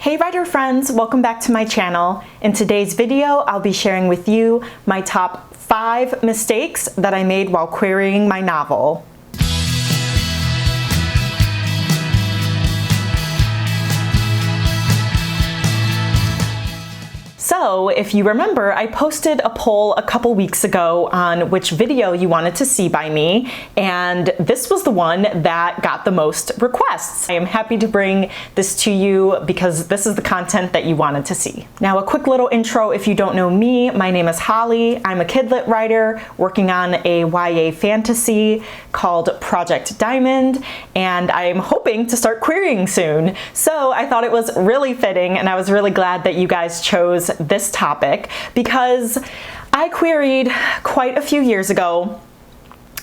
Hey writer friends, welcome back to my channel. In today's video, I'll be sharing with you my top 5 mistakes that I made while querying my novel. So, if you remember, I posted a poll a couple weeks ago on which video you wanted to see by me, and this was the one that got the most requests. I am happy to bring this to you because this is the content that you wanted to see. Now, a quick little intro if you don't know me. My name is Holly. I'm a kidlit writer working on a YA fantasy called Project Diamond, and I'm hoping to start querying soon. So I thought it was really fitting, and I was really glad that you guys chose this topic because I queried quite a few years ago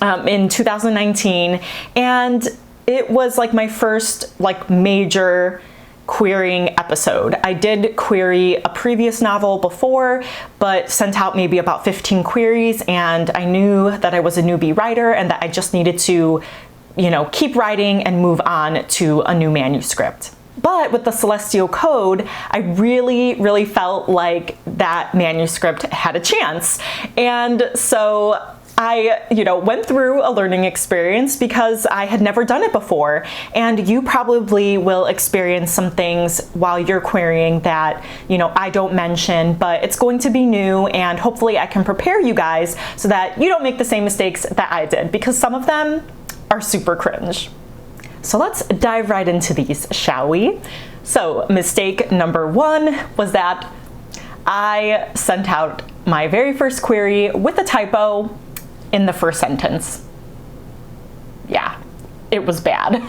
in 2019, and it was like my first major querying episode. I did query a previous novel before, but sent out maybe about 15 queries, and I knew that I was a newbie writer and that I just needed to, keep writing and move on to a new manuscript. But with the Celestial Code, I really felt like that manuscript had a chance. And so I, went through a learning experience because I had never done it before. And you probably will experience some things while you're querying that, I don't mention, but it's going to be new, and hopefully I can prepare you guys so that you don't make the same mistakes that I did, because some of them are super cringe. So let's dive right into these, shall we? So mistake number 1 was that I sent out my very first query with a typo in the first sentence. Yeah, it was bad.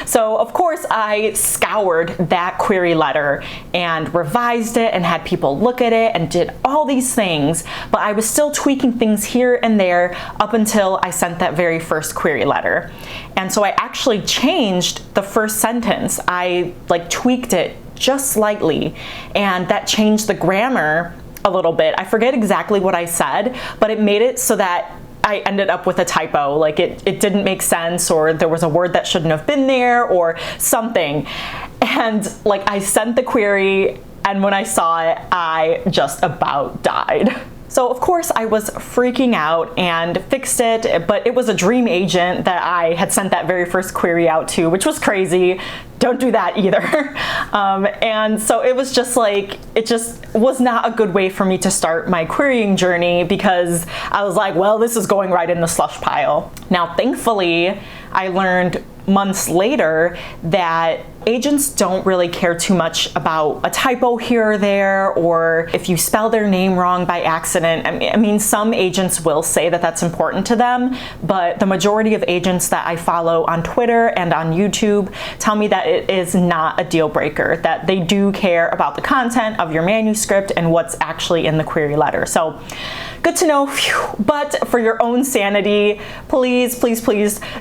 So of course I scoured that query letter and revised it and had people look at it and did all these things, but I was still tweaking things here and there up until I sent that very first query letter. And so I actually changed the first sentence. I tweaked it just slightly, and that changed the grammar a little bit. I forget exactly what I said, but it made it so that I ended up with a typo, it didn't make sense, or there was a word that shouldn't have been there or something. And I sent the query, and when I saw it, I just about died. So of course I was freaking out and fixed it, but it was a dream agent that I had sent that very first query out to, which was crazy. Don't do that either. And so it was just it just was not a good way for me to start my querying journey, because I was like, well, this is going right in the slush pile. Now, thankfully, I learned months later that agents don't really care too much about a typo here or there, or if you spell their name wrong by accident. I mean, some agents will say that that's important to them, but the majority of agents that I follow on Twitter and on YouTube tell me that it is not a deal breaker, that they do care about the content of your manuscript and what's actually in the query letter. So good to know. Phew. But for your own sanity, please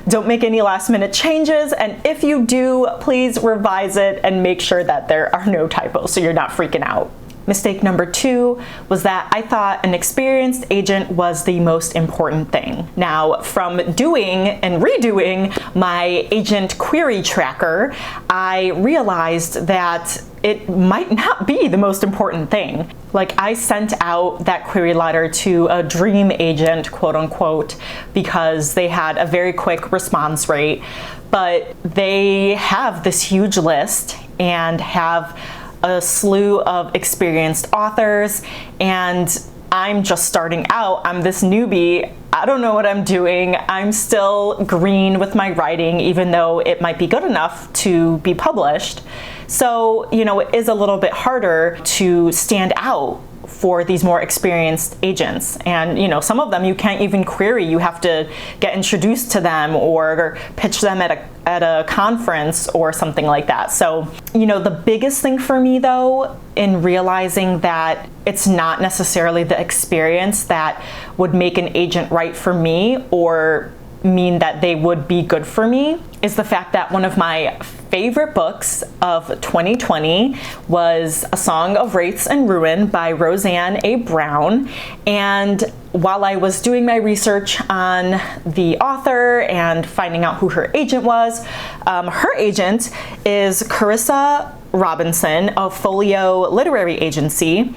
don't make any last minute changes. And if you do, please revise it and make sure that there are no typos so you're not freaking out. Mistake number 2 was that I thought an experienced agent was the most important thing. Now, from doing and redoing my agent query tracker, I realized that it might not be the most important thing. I sent out that query letter to a dream agent, quote unquote, because they had a very quick response rate, but they have this huge list and have a slew of experienced authors, and I'm just starting out. I'm this newbie. I don't know what I'm doing. I'm still green with my writing, even though it might be good enough to be published. So, it is a little bit harder to stand out for these more experienced agents. And some of them you can't even query. You have to get introduced to them or pitch them at a conference or something like that. So the biggest thing for me though, in realizing that it's not necessarily the experience that would make an agent write for me or mean that they would be good for me, is the fact that one of my favorite books of 2020 was A Song of Wraiths and Ruin by Roseanne A. Brown. And while I was doing my research on the author and finding out who her agent was, her agent is Carissa Robinson of Folio Literary Agency.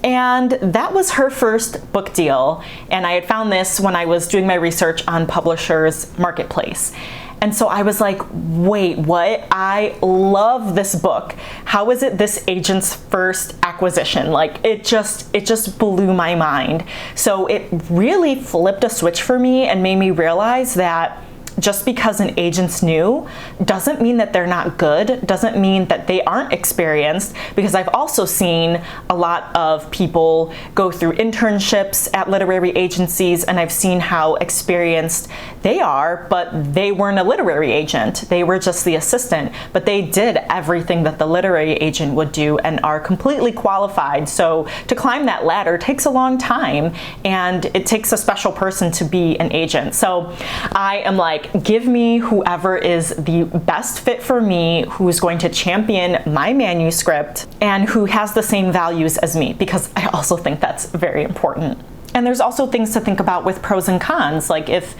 And that was her first book deal. And I had found this when I was doing my research on Publishers Marketplace. And so I was like, wait, what? I love this book. How is it this agent's first acquisition? Like, it just blew my mind. So it really flipped a switch for me and made me realize that just because an agent's new doesn't mean that they're not good, doesn't mean that they aren't experienced, because I've also seen a lot of people go through internships at literary agencies, and I've seen how experienced they are, but they weren't a literary agent. They were just the assistant, but they did everything that the literary agent would do and are completely qualified. So to climb that ladder takes a long time, and it takes a special person to be an agent. So I am like, give me whoever is the best fit for me, who's going to champion my manuscript and who has the same values as me, because I also think that's very important. And there's also things to think about with pros and cons. Like, if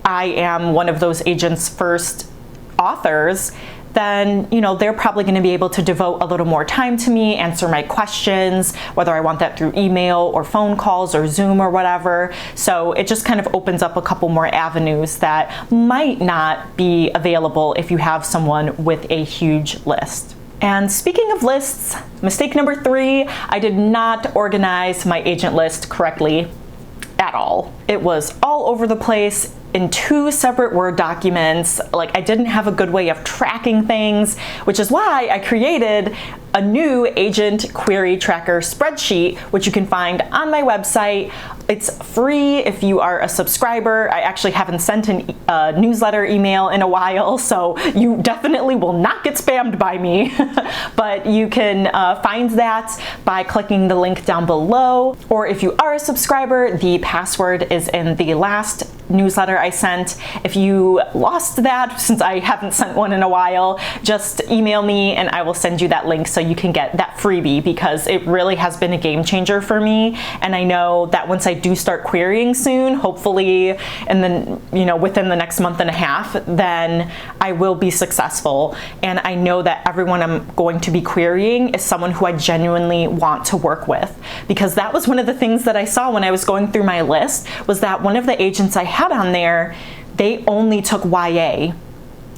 I am one of those agents' first authors, then, you know, they're probably going to be able to devote a little more time to me, answer my questions, whether I want that through email or phone calls or Zoom or whatever. So it just kind of opens up a couple more avenues that might not be available if you have someone with a huge list. And speaking of lists, mistake number 3, I did not organize my agent list correctly at all. It was all over the place in 2 separate Word documents. Like, I didn't have a good way of tracking things, which is why I created a new agent query tracker spreadsheet, which you can find on my website. It's free if you are a subscriber. I actually haven't sent a newsletter email in a while, so you definitely will not get spammed by me. But you can find that by clicking the link down below. Or if you are a subscriber, the password is in the last newsletter I sent. If you lost that, since I haven't sent one in a while, just email me and I will send you that link so you can get that freebie, because it really has been a game changer for me. And I know that once I do start querying soon, hopefully, and then, you know, within the next month and a half, then I will be successful. And I know that everyone I'm going to be querying is someone who I genuinely want to work with, because that was one of the things that I saw when I was going through my list, was that one of the agents I had on there, they only took YA.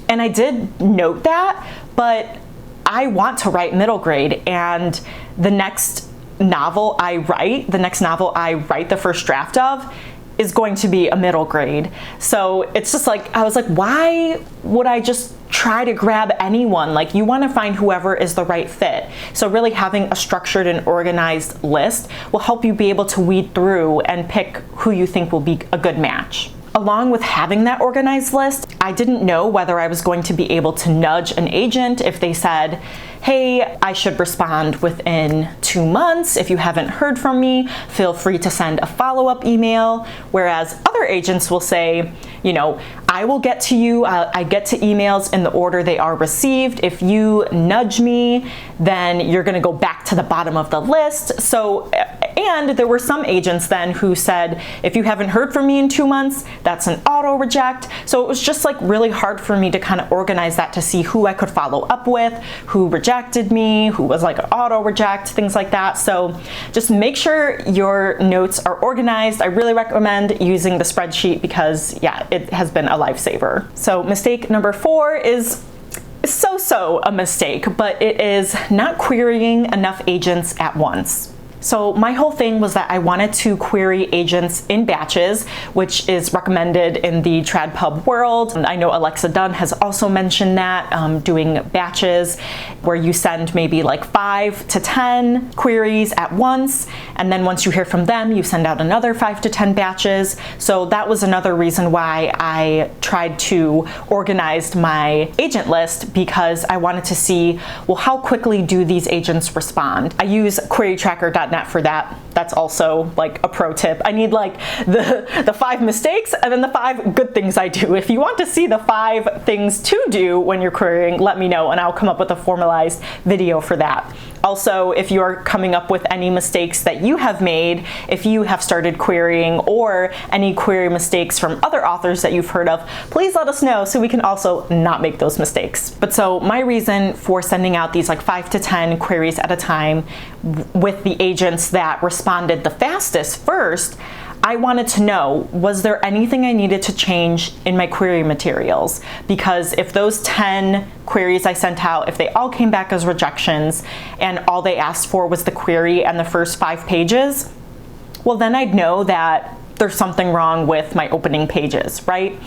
And I did note that, but I want to write middle grade, and the next novel I write, the first draft of, is going to be a middle grade. So it's just like, I was like, why would I just try to grab anyone? Like, you want to find whoever is the right fit. So really having a structured and organized list will help you be able to weed through and pick who you think will be a good match. Along with having that organized list, I didn't know whether I was going to be able to nudge an agent if they said, hey, I should respond within 2 months. If you haven't heard from me, feel free to send a follow-up email. Whereas other agents will say, you know, I will get to you, I get to emails in the order they are received. If you nudge me, then you're gonna go back to the bottom of the list. So, and there were some agents then who said, if you haven't heard from me in 2 months, that's an auto reject. So it was just like really hard for me to kind of organize that, to see who I could follow up with, who rejected me, who was like an auto reject, things like that. So just make sure your notes are organized. I really recommend using the spreadsheet because, yeah, it has been a lifesaver. So mistake number 4 is so a mistake, but it is not querying enough agents at once. So my whole thing was that I wanted to query agents in batches, which is recommended in the TradPub world. And I know Alexa Dunn has also mentioned that, doing batches where you send maybe like 5 to 10 queries at once. And then once you hear from them, you send out another 5 to 10 batches. So that was another reason why I tried to organize my agent list, because I wanted to see, well, how quickly do these agents respond? I use querytracker.net .NET for that. That's also like a pro tip. I need like the 5 mistakes and then the 5 good things I do. If you want to see the 5 things to do when you're querying, let me know and I'll come up with a formalized video for that. Also, if you are coming up with any mistakes that you have made, if you have started querying, or any query mistakes from other authors that you've heard of, please let us know so we can also not make those mistakes. But so my reason for sending out these like 5 to 10 queries at a time with the agents that responded the fastest first, I wanted to know, was there anything I needed to change in my query materials? Because if those 10 queries I sent out, if they all came back as rejections and all they asked for was the query and the first 5 pages, well then I'd know that there's something wrong with my opening pages, right?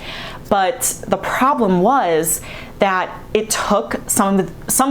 But the problem was that it took some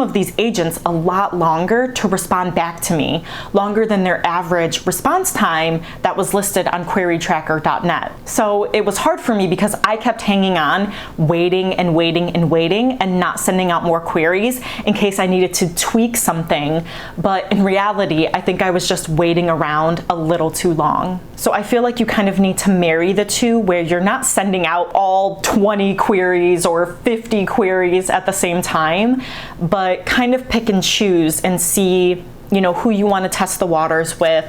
of these agents a lot longer to respond back to me, longer than their average response time that was listed on querytracker.net. So it was hard for me because I kept hanging on, waiting and waiting and waiting and not sending out more queries in case I needed to tweak something. But in reality, I think I was just waiting around a little too long. So I feel like you kind of need to marry the two, where you're not sending out all 20 queries or 50 queries at the same time, but kind of pick and choose and see, you know, who you want to test the waters with,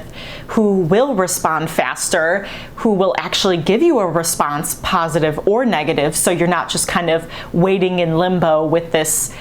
who will respond faster, who will actually give you a response, positive or negative, so you're not just kind of waiting in limbo with this,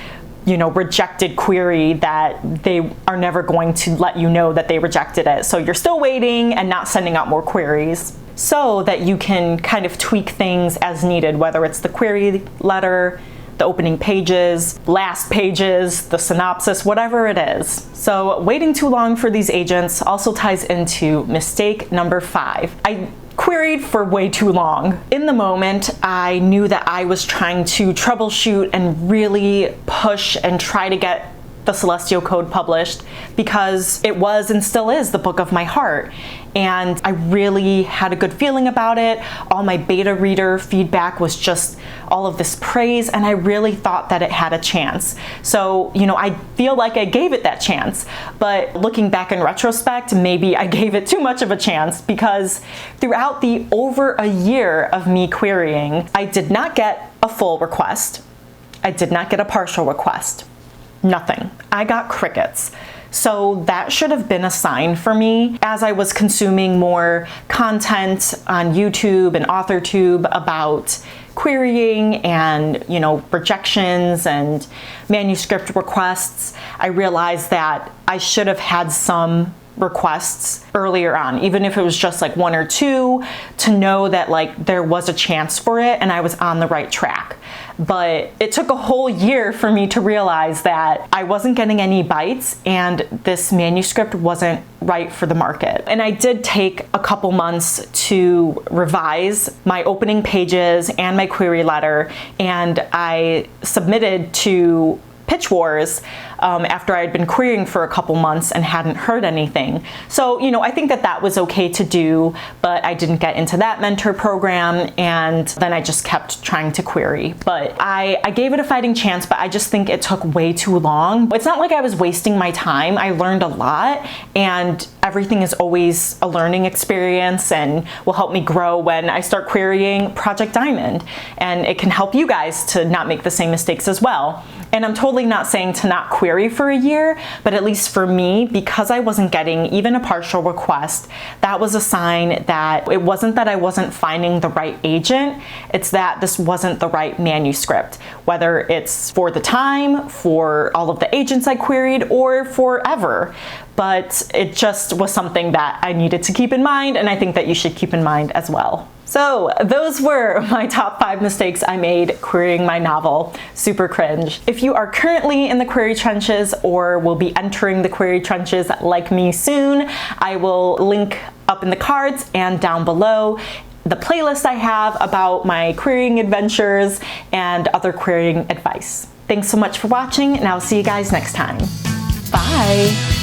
you know, rejected query that they are never going to let you know that they rejected it. So you're still waiting and not sending out more queries, so that you can kind of tweak things as needed, whether it's the query letter, the opening pages, last pages, the synopsis, whatever it is. So waiting too long for these agents also ties into mistake number 5. I queried for way too long. In the moment, I knew that I was trying to troubleshoot and really push and try to get the Celestial Code published because it was and still is the book of my heart. And I really had a good feeling about it. All my beta reader feedback was just all of this praise, and I really thought that it had a chance. So, you know, I feel like I gave it that chance, but looking back in retrospect, maybe I gave it too much of a chance, because throughout the over a year of me querying, I did not get a full request. I did not get a partial request. Nothing. I got crickets. So that should have been a sign for me as I was consuming more content on YouTube and AuthorTube about querying and, you know, rejections and manuscript requests. I realized that I should have had some requests earlier on, even if it was just like 1 or 2, to know that like there was a chance for it and I was on the right track. But it took a whole year for me to realize that I wasn't getting any bites and this manuscript wasn't right for the market. And I did take a couple months to revise my opening pages and my query letter, and I submitted to Pitch Wars after I had been querying for a couple months and hadn't heard anything. So, you know, I think that that was okay to do, but I didn't get into that mentor program, and then I just kept trying to query. But I gave it a fighting chance, but I just think it took way too long. It's not like I was wasting my time. I learned a lot, and everything is always a learning experience and will help me grow when I start querying Project Diamond. And it can help you guys to not make the same mistakes as well. And I'm totally not saying to not query for a year, but at least for me, because I wasn't getting even a partial request, that was a sign that it wasn't that I wasn't finding the right agent, it's that this wasn't the right manuscript, whether it's for the time, for all of the agents I queried, or forever. But it just was something that I needed to keep in mind, and I think that you should keep in mind as well. So those were my top 5 mistakes I made querying my novel, Super Cringe. If you are currently in the query trenches or will be entering the query trenches like me soon, I will link up in the cards and down below the playlist I have about my querying adventures and other querying advice. Thanks so much for watching, and I'll see you guys next time. Bye!